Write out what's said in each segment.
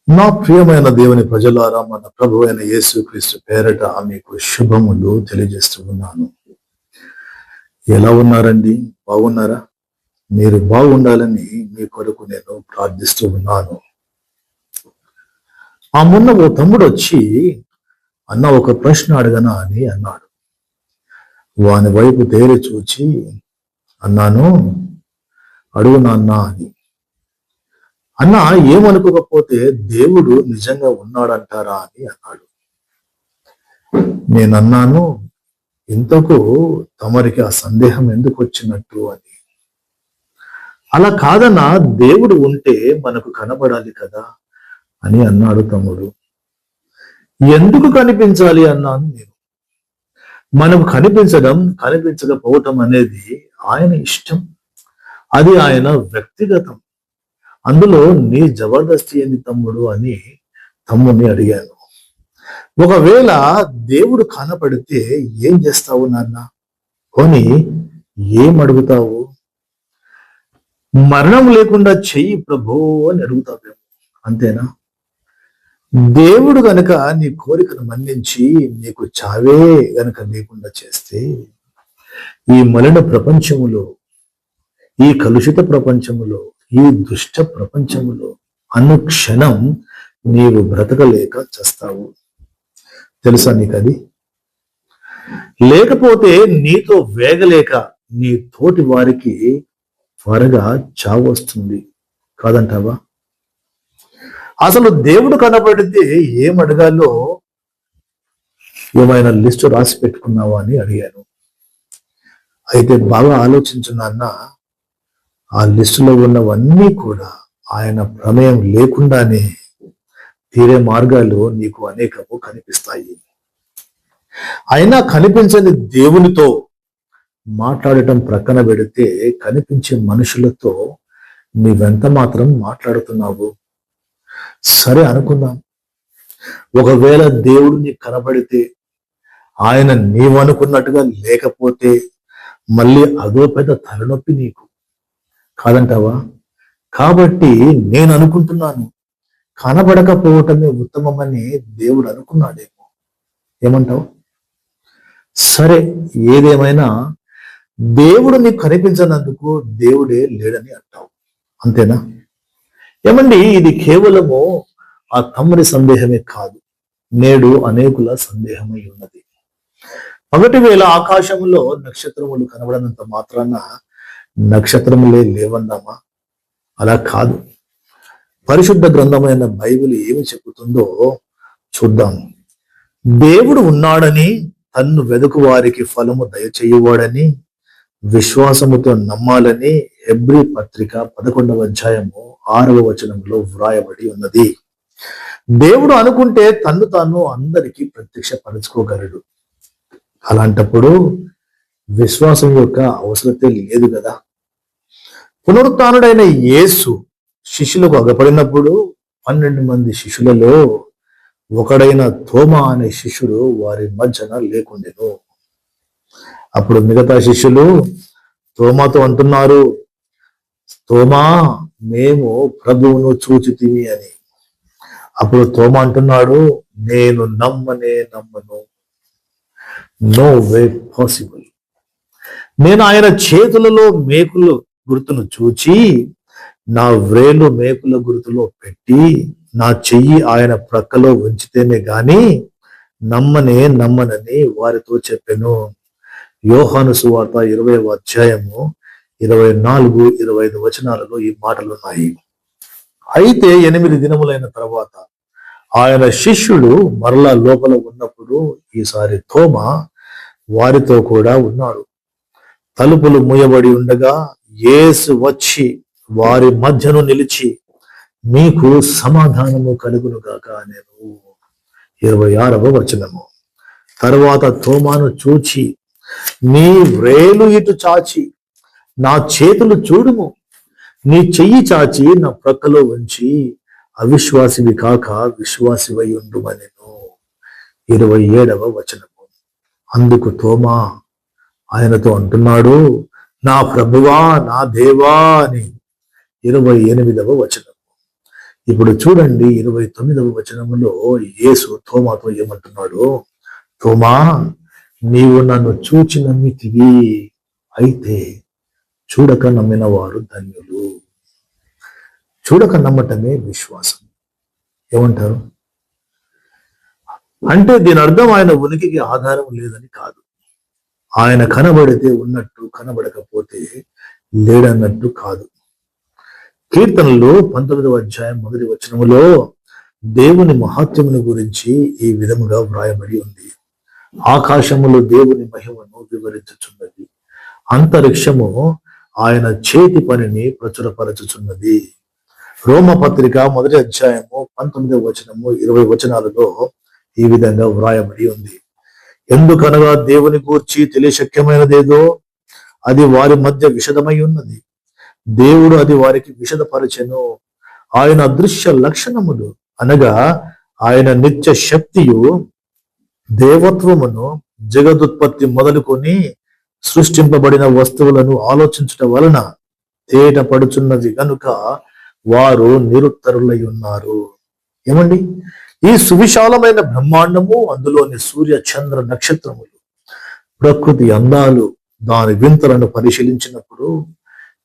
నా ప్రియమైన దేవుని ప్రజలారా, మన ప్రభు అయిన యేసుక్రీస్తు పేరట మీకు శుభములు తెలియజేస్తూ ఉన్నాను. ఎలా ఉన్నారండి? బాగున్నారా? మీరు బాగుండాలని మీ కొరకు నేను ప్రార్థిస్తూ ఉన్నాను. ఆ మొన్న ఓ తమ్ముడు వచ్చి, అన్న ఒక ప్రశ్న అడగనా అని అన్నాడు. వాని వైపు తేరి చూచి అన్నాను, అడుగు నాన్న అని. అన్న ఏమనుకోకపోతే దేవుడు నిజంగా ఉన్నాడంటారా అని అన్నాడు. నేనన్నాను, ఇంతకు తమరికి ఆ సందేహం ఎందుకు వచ్చినట్టు అని. అలా కాదన్నా, దేవుడు ఉంటే మనకు కనబడాలి కదా అని అన్నాడు తమ్ముడు. ఎందుకు కనిపించాలి అన్నాను నేను. మనకు కనిపించకపోవటం అనేది ఆయన ఇష్టం, అది ఆయన వ్యక్తిగతం. అందులో నీ జబర్దస్తి ఏంది తమ్ముడు అని తమ్ముడిని అడిగాను. ఒకవేళ దేవుడు కనపడితే ఏం చేస్తావు నాన్న కొని, ఏం అడుగుతావు? మరణం లేకుండా చెయ్యి ప్రభు అని అడుగుతావేమో, అంతేనా? దేవుడు గనక నీ కోరికను మన్నించి నీకు చావే గనక లేకుండా చేస్తే, ఈ మలిన ప్రపంచములో, ఈ కలుషిత ప్రపంచములో, ఈ దుష్ట ప్రపంచములో అనుక్షణం నీవు బ్రతకలేక చస్తావు. తెలుసా నీకది? లేకపోతే నీతో వేగలేక నీ తోటి వారికి త్వరగా చావు వస్తుంది, కాదంటావా? అసలు దేవుడు కనబడితే ఏం అడగాలో ఏమైనా లిస్టు రాసి పెట్టుకున్నావా అని అడిగాను. అయితే బాగా ఆలోచించున్నాన్న, ఆ లిస్టులో ఉన్నవన్నీ కూడా ఆయన ప్రమేయం లేకుండానే తీరే మార్గాలు నీకు అనేకము కనిపిస్తాయి. అయినా కనిపించని దేవునితో మాట్లాడటం ప్రక్కన పెడితే, కనిపించే మనుషులతో నీవెంత మాత్రం మాట్లాడుతున్నావు? సరే అనుకుందాం, ఒకవేళ దేవుడు నీకు కనబడితే ఆయన నీవనుకున్నట్టుగా లేకపోతే మళ్ళీ అదో పెద్ద తలనొప్పి నీకు, కాదంటావా? కాబట్టి నేను అనుకుంటున్నాను, కనబడకపోవటమే ఉత్తమమని దేవుడు అనుకున్నాడేమో. ఏమంటావు? సరే, ఏదేమైనా దేవుడు నీకు కనిపించనందుకు దేవుడే లేడని అంటావు, అంతేనా? ఏమండి, ఇది కేవలము ఆ తమ్ముడి సందేహమే కాదు, నేడు అనేకుల సందేహమై ఉన్నది. పగటి వేళ ఆకాశంలో నక్షత్రములు కనబడనంత మాత్రాన నక్షత్రములే లేవన్నామా? అలా కాదు. పరిశుద్ధ గ్రంథమైన బైబిల్ ఏమి చెబుతుందో చూద్దాం. దేవుడు ఉన్నాడని, తన్ను వెదుకు వారికి ఫలము దయచేయువాడని విశ్వాసముతో నమ్మాలని హెబ్రీ పత్రిక 11వ అధ్యాయము 6వ వచనంలో వ్రాయబడి ఉన్నది. దేవుడు అనుకుంటే తన్ను తాను అందరికీ ప్రత్యక్షపరచుకోగలడు. అలాంటప్పుడు విశ్వాసం యొక్క అవసరతే లేదు కదా. పునరుత్థానుడైన యేసు శిష్యులకు అగపడినప్పుడు 12 మంది శిష్యులలో ఒకడైన తోమా అనే శిష్యుడు వారి మధ్యన లేకుండెను. అప్పుడు మిగతా శిష్యులు తోమాతో అంటున్నారు, తోమా, మేము ప్రభువును చూచితిమి అని. అప్పుడు తోమా అంటున్నాడు, నేను నమ్మను, నో వే పాసిబుల్. నేను ఆయన చేతులలో మేకుల గుర్తును చూచి, నా వ్రేలు మేకుల గుర్తులో పెట్టి, నా చెయ్యి ఆయన ప్రక్కలో ఉంచితేనే గాని నమ్మనని వారితో చెప్పెను. యోహాను సువార్త 20వ అధ్యాయము 24-25 వచనాలలో ఈ మాటలున్నాయి. అయితే 8 దినములైన తర్వాత ఆయన శిష్యుడు మరలా లోపల ఉన్నప్పుడు ఈసారి తోమా వారితో కూడా ఉన్నాడు. తలుపులు మూయబడి ఉండగా యేసు వచ్చి వారి మధ్యను నిలిచి, మీకు సమాధానము కలుగును గాక నేను. 26వ వచనము. తరువాత తోమాను చూచి, నీ వ్రేలు ఇటు చాచి నా చేతులు చూడుము, నీ చెయ్యి చాచి నా ప్రక్కలో ఉంచి అవిశ్వాసివి కాక విశ్వాసివై ఉండుమనెను. 27వ వచనము. అందుకు తోమా ఆయనతో అంటున్నాడు, నా ప్రభువా, నా దేవా అని. 28వ వచనం. ఇప్పుడు చూడండి 29వ వచనములో యేసు తోమాతో ఏమంటున్నాడు? తోమా, నీవు నన్ను చూచి నమ్మితివి, అయితే చూడక నమ్మిన వారు ధన్యులు. చూడక నమ్మటమే విశ్వాసం. ఏమంటారు? అంటే దీని అర్థం ఆయన ఉనికికి ఆధారం లేదని కాదు. ఆయన కనబడితే ఉన్నట్టు, కనబడకపోతే లేడన్నట్టు కాదు. కీర్తనలు 19వ అధ్యాయం 1వ వచనములో దేవుని మహాత్మ్యమును గురించి ఈ విధముగా వ్రాయబడి ఉంది. ఆకాశములో దేవుని మహిమను వివరించుచున్నది, అంతరిక్షము ఆయన చేతి పనిని ప్రచురపరచుచున్నది. రోమపత్రిక 1వ అధ్యాయము 19వ వచనము 20 వచనాలలో ఈ విధంగా వ్రాయబడి ఉంది. ఎందుకనగా దేవుని గూర్చి తెలియశక్యమైనదేదో అది వారి మధ్య విషదమై ఉన్నది, దేవుడు అది వారికి విషదపరచెను. ఆయన అదృశ్య లక్షణములు అనగా ఆయన నిత్య శక్తియు దేవత్వమును జగదుత్పత్తి మొదలుకొని సృష్టింపబడిన వస్తువులను ఆలోచించటం వలన తేటపడుచున్నది కనుక వారు నిరుత్తరులై ఉన్నారు. ఏమండి? ఈ సువిశాలమైన బ్రహ్మాండము, అందులోని సూర్య చంద్ర నక్షత్రములు, ప్రకృతి అందాలు, దాని వింతలను పరిశీలించినప్పుడు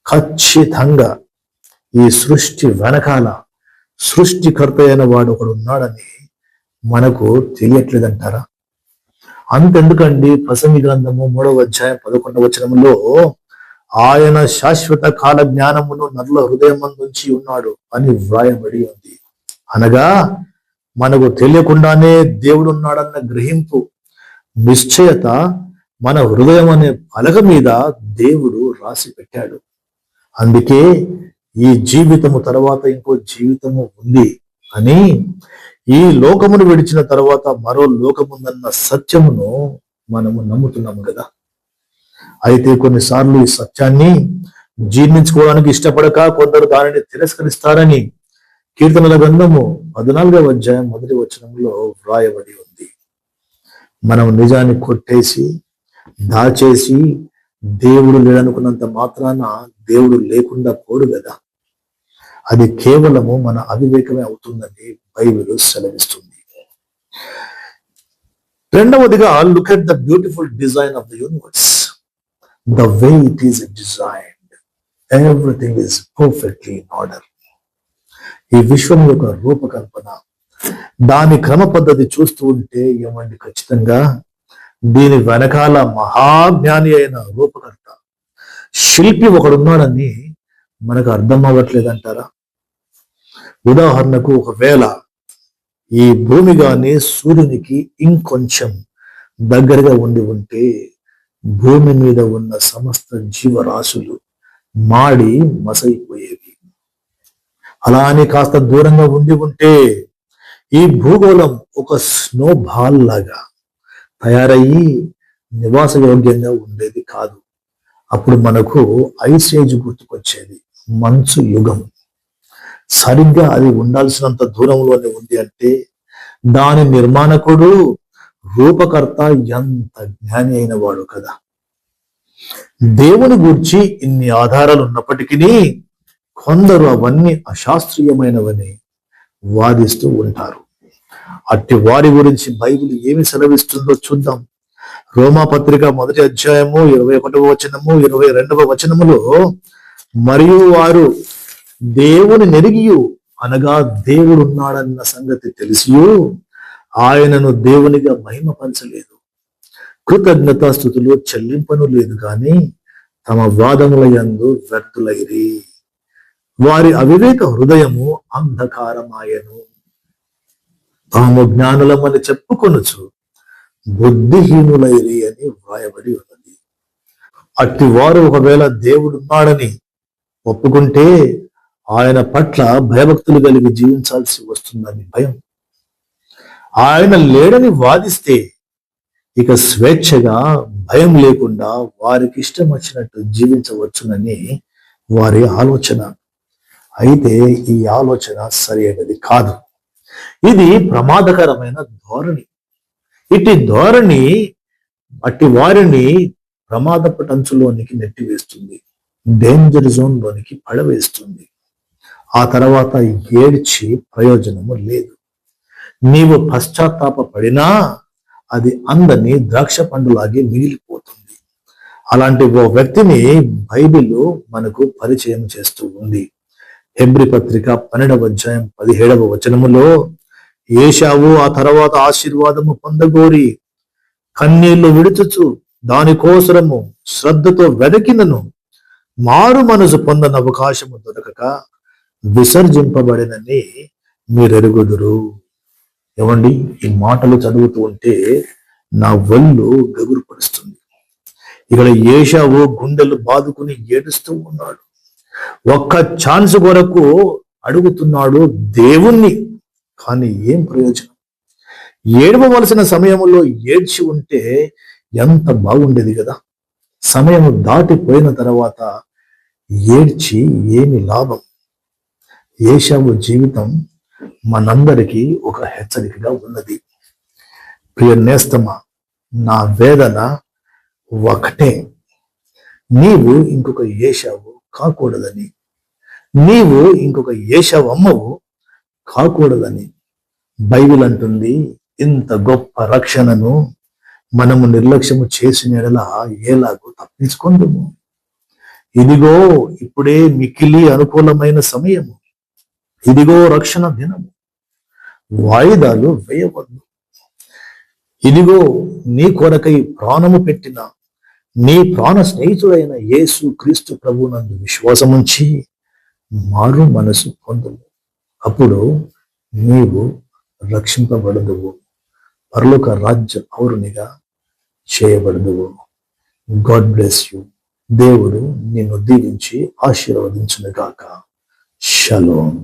ఖచ్చితంగా ఈ సృష్టి వెనకాల సృష్టికర్త అయిన వాడు ఒకడు ఉన్నాడని మనకు తెలియట్లేదంటారా? అంతెందుకండి, ప్రసంగి గ్రంథము 3వ అధ్యాయం 11వ వచనములో ఆయన శాశ్వత కాల జ్ఞానమును నరుల హృదయమందుంచి ఉన్నాడు అని వ్రాయబడి ఉంది. అనగా మనకు తెలియకుండానే దేవుడు ఉన్నాడన్న గ్రహింపు, నిశ్చయత మన హృదయం అనే పలక మీద దేవుడు రాసి పెట్టాడు. అందుకే ఈ జీవితము తర్వాత ఇంకో జీవితము ఉంది అని, ఈ లోకమును విడిచిన తర్వాత మరో లోకముందన్న సత్యమును మనము నమ్ముతున్నాము కదా. అయితే కొన్నిసార్లు ఈ సత్యాన్ని జీర్ణించుకోవడానికి ఇష్టపడక కొందరు దానిని తిరస్కరిస్తారని కీర్తనల గ్రంథము 14వ అధ్యాయం 1వ వచనంలో వ్రాయబడి ఉంది. మనం నిజాన్ని కొట్టేసి దాచేసి దేవుడు లేడనుకున్నంత మాత్రాన దేవుడు లేకుండా పోడు కదా. అది కేవలము మన అవివేకమే అవుతుందని బైబిల్ సెలవిస్తుంది. రెండవదిగా, look at the beautiful design of the universe. The way it is designed, everything is perfectly in order. ఈ విశ్వం యొక్క రూపకల్పన, దాని క్రమ పద్ధతి చూస్తూ ఉంటే ఏమండి, ఖచ్చితంగా దీని వెనకాల మహాజ్ఞాని అయిన రూపకర్త, శిల్పి ఒకడున్నాడని మనకు అర్థం అవ్వట్లేదంటారా? ఉదాహరణకు, ఒకవేళ ఈ భూమి గాని సూర్యునికి ఇంకొంచెం దగ్గరగా ఉండి ఉంటే భూమి మీద ఉన్న సమస్త జీవరాశులు మాడి మసైపోయేవి. అలా అని కాస్త దూరంగా ఉండి ఉంటే ఈ భూగోళం ఒక స్నో బాల్ లాగా తయారయ్యి నివాసయోగ్యంగా ఉండేది కాదు. అప్పుడు మనకు ఐస్ ఏజ్ గుర్తుకొచ్చేది, మంచు యుగం. సరిగ్గా అది ఉండాల్సినంత దూరంలోనే ఉంది అంటే దాని నిర్మాణకుడు, రూపకర్త ఎంత జ్ఞాని అయిన వాడు కదా. దేవుని గూర్చి ఇన్ని ఆధారాలు ఉన్నప్పటికీ కొందరు అవన్నీ అశాస్త్రీయమైనవని వాదిస్తూ ఉంటారు. అట్టి వారి గురించి బైబిల్ ఏమి సెలవిస్తుందో చూద్దాం. రోమాపత్రిక 1వ అధ్యాయము 21వ వచనము 22వ వచనములో, మరియు వారు దేవుని నెరిగియు, అనగా దేవుడు ఉన్నాడన్న సంగతి తెలిసియు ఆయనను దేవునిగా మహిమపరచలేదు, కృతజ్ఞతాస్తుతులు చెల్లింపను లేదు గాని తమ వాదముల యందు వ్యర్థులైరి. వారి అవివేక హృదయము అంధకారమాయను, తాము జ్ఞానులమని చెప్పుకొనుచు బుద్ధిహీనులైరి అని వ్రాయబడి ఉన్నది. అట్టి వారు ఒకవేళ దేవుడున్నాడని ఒప్పుకుంటే ఆయన పట్ల భయభక్తులు కలిగి జీవించాల్సి వస్తుందని భయం. ఆయన లేడని వాదిస్తే ఇక స్వేచ్ఛగా భయం లేకుండా వారికి ఇష్టం వచ్చినట్టు జీవించవచ్చునని వారి ఆలోచన. అయితే ఈ ఆలోచన సరైనది కాదు. ఇది ప్రమాదకరమైన ధోరణి. ఇటు ధోరణి అట్టి వారిని ప్రమాదపు టంచులోనికి నెట్టివేస్తుంది, డేంజర్ జోన్ లోనికి పడవేస్తుంది. ఆ తర్వాత ఏడ్చి ప్రయోజనము లేదు. నీవు పశ్చాత్తాపడినా అది అందని ద్రాక్ష పండులాగే మిగిలిపోతుంది. అలాంటి ఓ వ్యక్తిని బైబిల్ మనకు పరిచయం చేస్తూ ఉంది. హెబ్రీ పత్రిక 12వ అధ్యాయం 17వ వచనములో, ఏశావు ఆ తర్వాత ఆశీర్వాదము పొందగోరి కన్నీళ్లు విడుచుచు దానికోసరము శ్రద్ధతో వెదకినను మారు మనసు పొందని అవకాశము దొరకక విసర్జింపబడినని మీరెరుగుదురు. ఏమండి, ఈ మాటలు చదువుతూ ఉంటే నా ఒళ్ళు గగురు పడుస్తుంది. ఇక్కడ ఏశావు గుండెలు బాదుకుని ఏడుస్తూ ఉన్నాడు. ఒక్క ఛాన్స్ కొరకు అడుగుతున్నాడు దేవుణ్ణి. కానీ ఏం ప్రయోజనం? ఏడవలసిన సమయంలో ఏడ్చి ఉంటే ఎంత బాగుండేది కదా. సమయం దాటిపోయిన తర్వాత ఏడ్చి ఏమి లాభం? ఏశావు జీవితం మనందరికీ ఒక హెచ్చరికగా ఉన్నది. ప్రియ నేస్తమా, నా వేదన ఒకటే, నీవు ఇంకొక ఏశావు కాకూడదని, నీవు ఇంకొక ఏశావు అమ్మవు కాకూడదని. బైబిల్ అంటుంది, ఇంత గొప్ప రక్షణను మనము నిర్లక్ష్యము చేసిన ఎడల ఎలాగో తప్పించుకుందాము. ఇదిగో ఇప్పుడే మిక్కిలి అనుకూలమైన సమయము, ఇదిగో రక్షణ దినము, వాయిదాలు వేయవద్దు. ఇదిగో నీ కొరకై ప్రాణము పెట్టిన నీ ప్రాణ స్నేహితుడైన యేసు క్రీస్తు ప్రభువునందు విశ్వాసముంచి మారు మనసు పొందుము. అప్పుడు నీవు రక్షింపబడదువు, పరలోక రాజ్య పౌరునిగా చేయబడదువు. God bless you. దేవుడు నిన్ను దీవించి ఆశీర్వదించును గాక. షలోమ్.